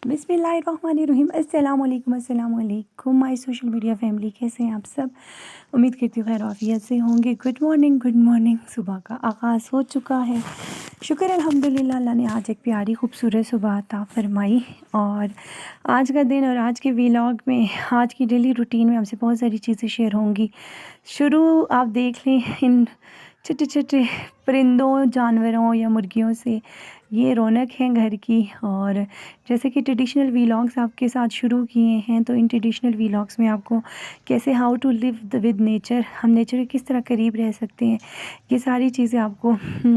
बिस्मिल्लाहिर्रहमानिर्रहीम। अस्सलाम वालेकुम माय सोशल मीडिया फैमिली, कैसे हैं आप सब। उम्मीद करती हूँ खैर आफियत से होंगे। Good morning. सुबह का आगाज़ हो चुका है। शुक्र अल्हम्दुलिल्लाह, अल्लाह ने आज एक प्यारी खूबसूरत सुबह अता फरमाई। और आज का दिन और आज के व्लॉग में, आज की डेली रूटीन में हमसे बहुत सारी चीज़ें शेयर होंगी। शुरू आप देख लें इन छोटे छोटे परिंदों, जानवरों या मुर्गियों से। ये रौनक है घर की। और जैसे कि ट्रेडिशनल व्लॉग्स आपके साथ शुरू किए हैं, तो इन ट्रेडिशनल व्लॉग्स में आपको कैसे how to live with nature, हम नेचर के किस तरह करीब रह सकते हैं, ये सारी चीज़ें आपको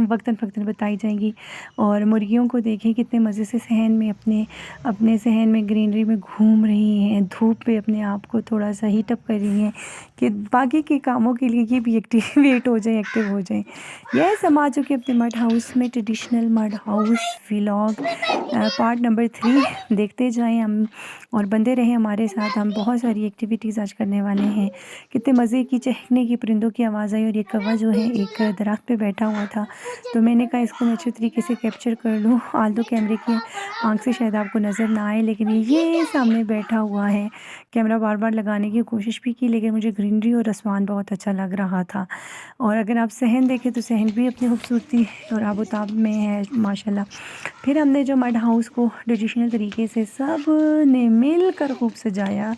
वक्तन फ़क्तन बताई जाएंगी। और मुर्गियों को देखें कितने मज़े से सहन में अपने अपने सहन में ग्रीनरी में घूम रही हैं, धूप पे अपने आप को थोड़ा सा हीट अप कर रही हैं कि बाकी के कामों के लिए ये भी एक्टिवेट हो जाए, एक्टिव हो जाए। यह हम आ चुके अपने मड हाउस में, traditional mud house vlog part number 3 देखते जाएं हम और बंदे रहें हमारे साथ। हम बहुत सारी एक्टिविटीज़ आज करने वाले हैं। कितने मज़े की चहकने की परिंदों की आवाज़ आई। और ये कौवा जो है एक दरख्त पे बैठा हुआ था, तो मैंने कहा इसको मैं अच्छे तरीके से कैप्चर कर लूँ। आल्दो कैमरे की आंख से शायद आपको नज़र ना आए, लेकिन ये सामने बैठा हुआ है। कैमरा बार बार लगाने की कोशिश भी की, लेकिन मुझे ग्रीनरी और आसमान बहुत अच्छा लग रहा था। और अगर आप सहन देखें तो सहन भी अपनी खूबसूरती और आबोताब में है माशाल्लाह। फिर हमने जो मड हाउस को ट्रेडिशनल तरीके से सब ने मिलकर खूब सजाया।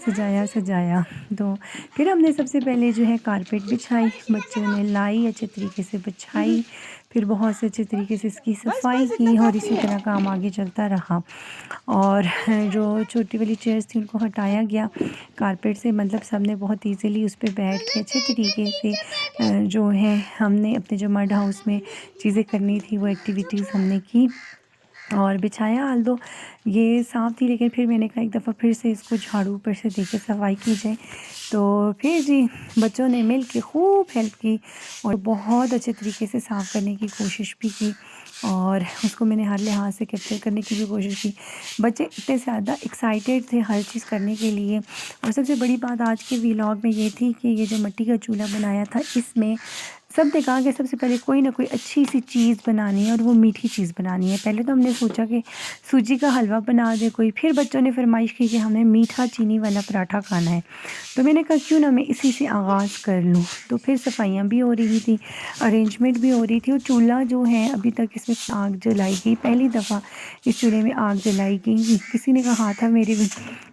तो फिर हमने सबसे पहले जो है कारपेट बिछाई, बच्चों ने लाई अच्छे तरीके से बिछाई। फिर बहुत से अच्छे तरीके से इसकी सफाई की और इसी तरह काम आगे चलता रहा। और जो छोटी वाली चेयर्स थी उनको हटाया गया कारपेट से, मतलब सब ने बहुत ईजीली उस पर बैठ के अच्छे तरीके से जो है हमने अपने जो मड हाउस में चीज़ें करनी थी वो एक्टिविटीज़ हमने की और बिछाया। हाल दो ये साफ़ थी, लेकिन फिर मैंने कहा एक दफ़ा फिर से इसको झाड़ू पर से देके सफाई की जाए। तो फिर जी बच्चों ने मिल के खूब हेल्प की और बहुत अच्छे तरीके से साफ़ करने की कोशिश भी की और उसको मैंने हर लिहाज से कैप्चर करने की भी कोशिश की। बच्चे इतने ज़्यादा एक्साइटेड थे हर चीज़ करने के लिए। और सबसे बड़ी बात आज के व्लॉग में ये थी कि ये जो मिट्टी का चूल्हा बनाया था, इसमें सब ने कहा कि सबसे पहले कोई ना कोई अच्छी सी चीज़ बनानी है और वो मीठी चीज़ बनानी है। पहले तो हमने सोचा कि सूजी का हलवा बना दे कोई, फिर बच्चों ने फरमाइश की कि हमें मीठा चीनी वाला पराठा खाना है। तो मैंने कहा क्यों ना मैं इसी से आगाज़ कर लूँ। तो फिर सफाइयाँ भी हो रही थी, अरेंजमेंट भी हो रही थी। और चूल्हा जो है अभी तक इसमें आग जलाई गई, पहली दफ़ा इस चूल्हे में आग जलाई गई। किसी ने कहा था मेरे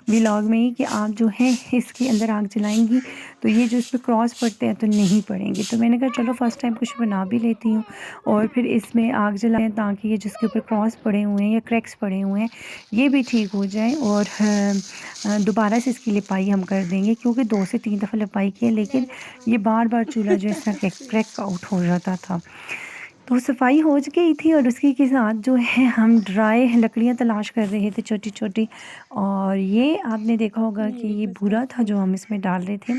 व्लॉग में ही कि आप जो है इसके अंदर आग जलाएंगी तो ये जो इस पर क्रॉस पड़ते हैं तो नहीं पड़ेंगे। तो मैंने कहा चलो फ़र्स्ट टाइम कुछ बना भी लेती हूँ और फिर इसमें आग जलाएं ताकि ये जिसके ऊपर क्रॉस पड़े हुए हैं या क्रैक्स पड़े हुए हैं ये भी ठीक हो जाए। और दोबारा से इसकी लिपाई हम कर देंगे, क्योंकि 2 से 3 दफ़ा लिपाई की है, लेकिन ये बार बार चूल्हा जो इस तरह क्रैक आउट हो जाता था। तो सफाई हो गई थी और उसके के साथ जो है हम ड्राई लकड़ियाँ तलाश कर रहे थे छोटी छोटी। और ये आपने देखा होगा कि ये भूरा था जो हम इसमें डाल रहे थे।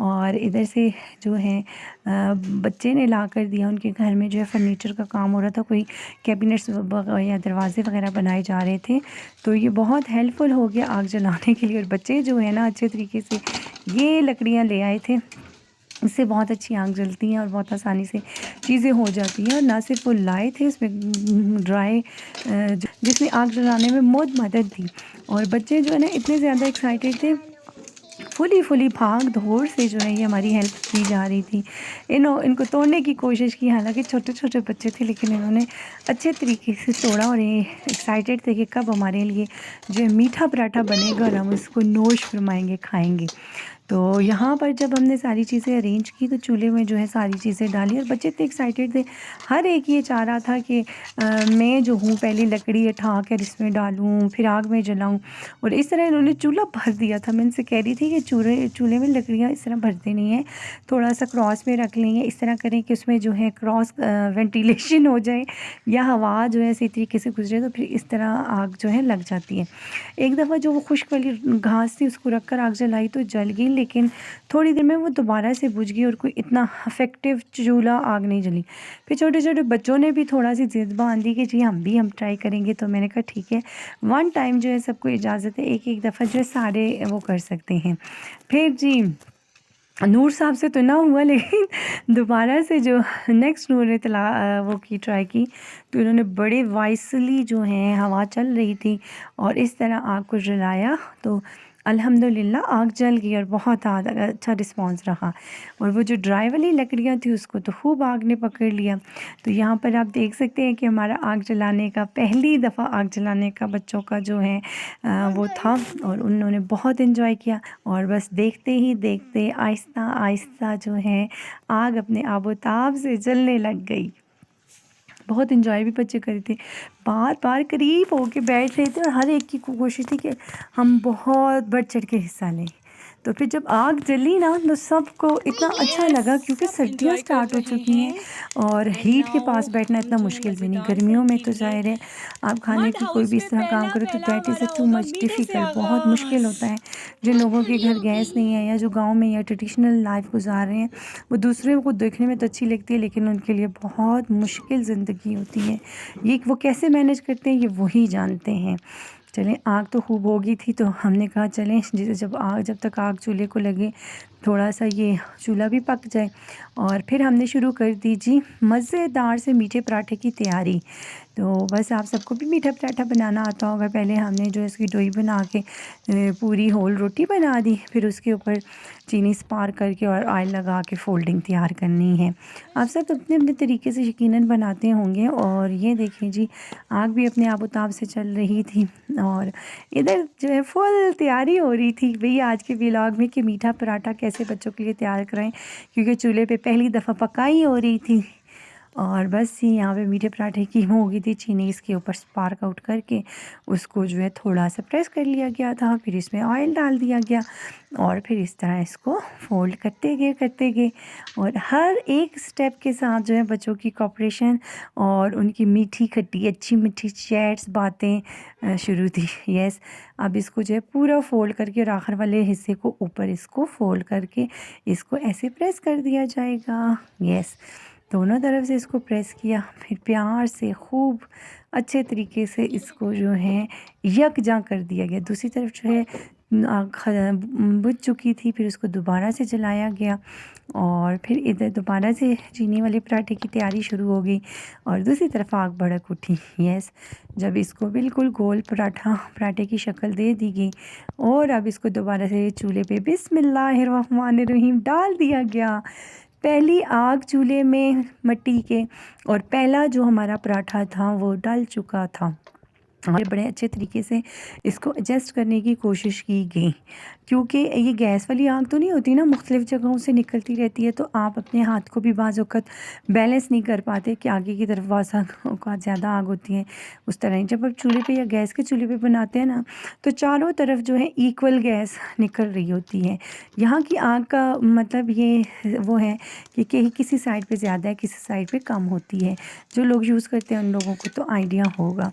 और इधर से जो है बच्चे ने ला कर दिया, उनके घर में जो है फर्नीचर का काम हो रहा था, कोई कैबिनेट्स या दरवाजे वगैरह बनाए जा रहे थे। तो ये बहुत हेल्पफुल हो गया आग जलाने के लिए। और बच्चे जो है ना अच्छे तरीके से ये लकड़ियाँ ले आए थे, इससे बहुत अच्छी आग जलती हैं और बहुत आसानी से चीज़ें हो जाती हैं। और ना सिर्फ वो लाए थे उसमें ड्राई जिसमें आग जलाने में बहुत मदद दी। और बच्चे जो है ना इतने ज़्यादा एक्साइटेड थे, फुली भाग दौड़ से जो है ये हमारी हेल्प की जा रही थी। इनको तोड़ने की कोशिश की, हालांकि छोटे छोटे बच्चे थे, लेकिन इन्होंने अच्छे तरीके से तोड़ा। और ये एक्साइटेड थे कि कब हमारे लिए जो है मीठा पराठा बनेगा और हम उसको नोश फरमाएंगे, खाएंगे। तो यहाँ पर जब हमने सारी चीज़ें अरेंज की तो चूल्हे में जो है सारी चीज़ें डाली और बच्चे इतने एक्साइटेड थे। हर एक ये चाह रहा था कि मैं जो हूँ पहले लकड़ी उठा कर इसमें डालूँ, फिर आग में जलाऊँ। और इस तरह इन्होंने चूल्हा भर दिया था। मैं इनसे कह रही थी कि चूल्हे में लकड़ियाँ इस तरह भरते नहीं हैं, थोड़ा सा क्रॉस में रख लेंगे, इस तरह करें कि उसमें जो है क्रॉस वेंटिलेशन हो जाए या हवा जो है इसी तरीके से गुजरे, तो फिर इस तरह आग जो है लग जाती है। एक दफ़ा जो वो खुश्क वाली घास थी उसको रख कर आग जलाई तो जल गई, लेकिन थोड़ी देर में वो दोबारा से बुझ गई और कोई इतना इफेक्टिव चूल्हा आग नहीं जली। फिर छोटे छोटे बच्चों ने भी थोड़ा सी ज़िद बांधी कि जी हम ट्राई करेंगे। तो मैंने कहा ठीक है, वन टाइम जो है सबको इजाज़त है, एक एक दफ़ा जो है सारे वो कर सकते हैं। फिर जी नूर साहब से तो ना हुआ, लेकिन दोबारा से जो नेक्स्ट नूर ने वो की ट्राई की, तो इन्होंने बड़े वाइसली जो है हवा चल रही थी और इस तरह आग को जलाया, तो अल्हम्दुलिल्लाह आग जल गई और बहुत अच्छा रिस्पांस रहा। और वो जो ड्राई वाली लकड़ियाँ थी उसको तो खूब आग ने पकड़ लिया। तो यहाँ पर आप देख सकते हैं कि हमारा आग जलाने का, पहली दफ़ा आग जलाने का बच्चों का जो है वो था, और उन्होंने बहुत इन्जॉय किया। और बस देखते ही देखते आहिस्ता आहिस्ता जो है आग अपने आबोताब से जलने लग गई। बहुत इन्जॉय भी बच्चे कर रहे थे, बार बार करीब होके बैठ रहे थे और हर एक की कोशिश थी कि हम बहुत बढ़ चढ़ के हिस्सा लें। तो फिर जब आग जली ना तो सबको इतना अच्छा लगा, क्योंकि सब सर्दियाँ एंजॉय कर स्टार्ट हो रहे चुकी हैं हैं। और एंड हीट के पास नाउ बैठना हम इतना जो मुश्किल भी नहीं। मज़ेदार से गर्मियों में तो सीखेंगे। ज़ाहिर है आप खाने मड की कोई हाउस भी में इस तरह काम पहला करो तो पहला दैट इज़ अ हमारा टू होगा मच मीठे से डिफ़िकल्ट, बहुत मुश्किल आगाज़। होता है। जिन लोगों के घर गैस नहीं है या जो गाँव में या ट्रेडिशनल लाइफ गुजार रहे हैं, वो दूसरे को देखने में तो अच्छी लगती है लेकिन उनके लिए बहुत मुश्किल ज़िंदगी होती है। ये वो कैसे मैनेज करते हैं ये वही जानते हैं। चलें, आग तो खूब हो गई थी, तो हमने कहा चलें जब तक आग चूल्हे को लगे थोड़ा सा ये चूल्हा भी पक जाए। और फिर हमने शुरू कर दी जी मज़ेदार से मीठे पराठे की तैयारी। तो बस आप सबको भी मीठा पराठा बनाना आता होगा। पहले हमने जो इसकी डोई बना के पूरी होल रोटी बना दी, फिर उसके ऊपर चीनी स्पार करके और ऑयल लगा के फोल्डिंग तैयार करनी है। आप सब अपने अपने तरीके से यकीनन बनाते होंगे। और ये देखें जी, आग भी अपने आबोताब से चल रही थी और इधर जो है फुल तैयारी हो रही थी भई आज के व्लॉग में कि मीठा पराठा कैसे बच्चों के लिए तैयार कराएं, क्योंकि चूल्हे पे पहली दफ़ा पकाई हो रही थी। और बस ये यहाँ पे मीठे पराठे की हो गई थी चीनी, इसके ऊपर स्पार्क आउट करके उसको जो है थोड़ा सा प्रेस कर लिया गया था, फिर इसमें ऑयल डाल दिया गया और फिर इस तरह इसको फोल्ड करते गए। और हर एक स्टेप के साथ जो है बच्चों की कोऑपरेशन और उनकी मीठी खट्टी अच्छी मीठी चैट्स बातें शुरू थी। यस, अब इसको जो है पूरा फोल्ड करके और आखिर वाले हिस्से को ऊपर इसको फोल्ड करके इसको ऐसे प्रेस कर दिया जाएगा। यस, दोनों तरफ से इसको प्रेस किया, फिर प्यार से खूब अच्छे तरीके से इसको जो है यकजा कर दिया गया। दूसरी तरफ जो है बुझ चुकी थी, फिर उसको दोबारा से जलाया गया और फिर इधर दोबारा से चीनी वाले पराठे की तैयारी शुरू हो गई और दूसरी तरफ आग भड़क उठी। यस, जब इसको बिल्कुल गोल पराठे की शक्ल दे दी गई और अब इसको दोबारा से चूल्हे पे बिस्मिल्लाहिर्रहमानिर्रहीम डाल दिया गया। पहली आग चूल्हे में मिट्टी के और पहला जो हमारा पराठा था वो डल चुका था। और बड़े अच्छे तरीके से इसको एडजस्ट करने की कोशिश की गई, क्योंकि ये गैस वाली आग तो नहीं होती ना, मुख्तलिफ़ जगहों से निकलती रहती है, तो आप अपने हाथ को भी बाज़ औक़ात बैलेंस नहीं कर पाते कि आगे की तरफ औक़ात ज़्यादा आग होती है उस तरह ही। जब आप चूल्हे पे या गैस के चूल्हे पे बनाते हैं ना, तो चारों तरफ जो है इक्वल गैस निकल रही होती है। यहाँ की आग का मतलब ये वो है कि किसी साइड पे ज़्यादा है, किसी साइड पे कम होती है। जो लोग यूज़ करते हैं उन लोगों को तो आइडिया होगा।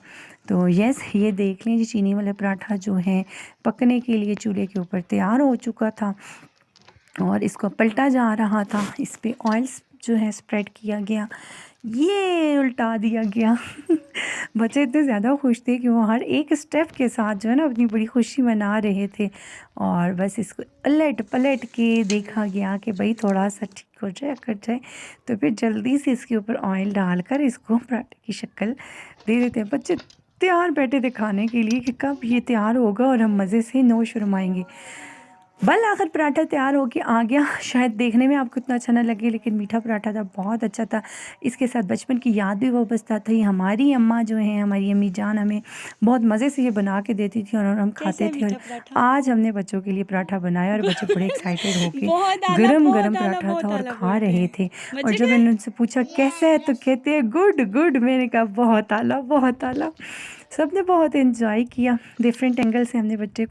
तो यस, ये देख लें जी, चीनी वाला पराठा जो है पकने के लिए चूल्हे के ऊपर तैयार हो चुका था और इसको पलटा जा रहा था। इस पे ऑयल जो है स्प्रेड किया गया, ये उल्टा दिया गया। बच्चे इतने ज़्यादा खुश थे कि वो हर एक स्टेप के साथ जो है ना अपनी बड़ी खुशी मना रहे थे। और बस इसको पलट पलट के देखा गया कि भाई थोड़ा सा ठीक हो जाए, कट जाए, तो फिर जल्दी से इसके ऊपर ऑयल डालकर इसको पराठे की शक्ल दे देते हैं। बच्चे तैयार बैठे थे खाने के लिए कि कब ये तैयार होगा और हम मज़े से नोश फरमाएंगे। बल आखिर पराठा तैयार होके आ गया। शायद देखने में आपको इतना अच्छा ना लगे, लेकिन मीठा पराठा था, बहुत अच्छा था। इसके साथ बचपन की याद भी वाबस्ता थी। हमारी अम्मा जो हैं, हमारी अम्मी जान हमें बहुत मज़े से ये बना के देती थी और हम कैसा खाते है थे। और मीठा पराठा? आज हमने बच्चों के लिए पराठा बनाया और बच्चे बड़े एक्साइटेड होके गरम गरम बहुत आला, पराठा था बहुत और आला खा बोलते रहे हैं। थे। और जब मज़ेदार? मैंने उनसे पूछा कैसा है तो कहते हैं गुड गुड। मैंने कहा बहुत आला, बहुत आला। सब ने बहुत इन्जॉय किया। डिफरेंट एंगल से हमने बच्चों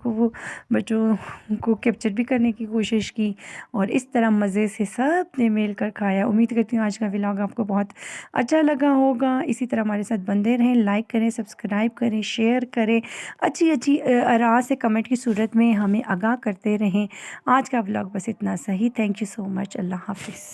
को कैप्चर भी करने की कोशिश की और इस तरह मज़े से सब ने मिलकर खाया। उम्मीद करती हूँ आज का व्लॉग आपको बहुत अच्छा लगा होगा। इसी तरह हमारे साथ बंधे रहें, लाइक करें, सब्सक्राइब करें, शेयर करें, अच्छी अच्छी आराज़ से कमेंट की सूरत में हमें आगाह करते रहें। आज का व्लॉग बस इतना सही। Thank you so much. अल्लाह हाफ़िज़।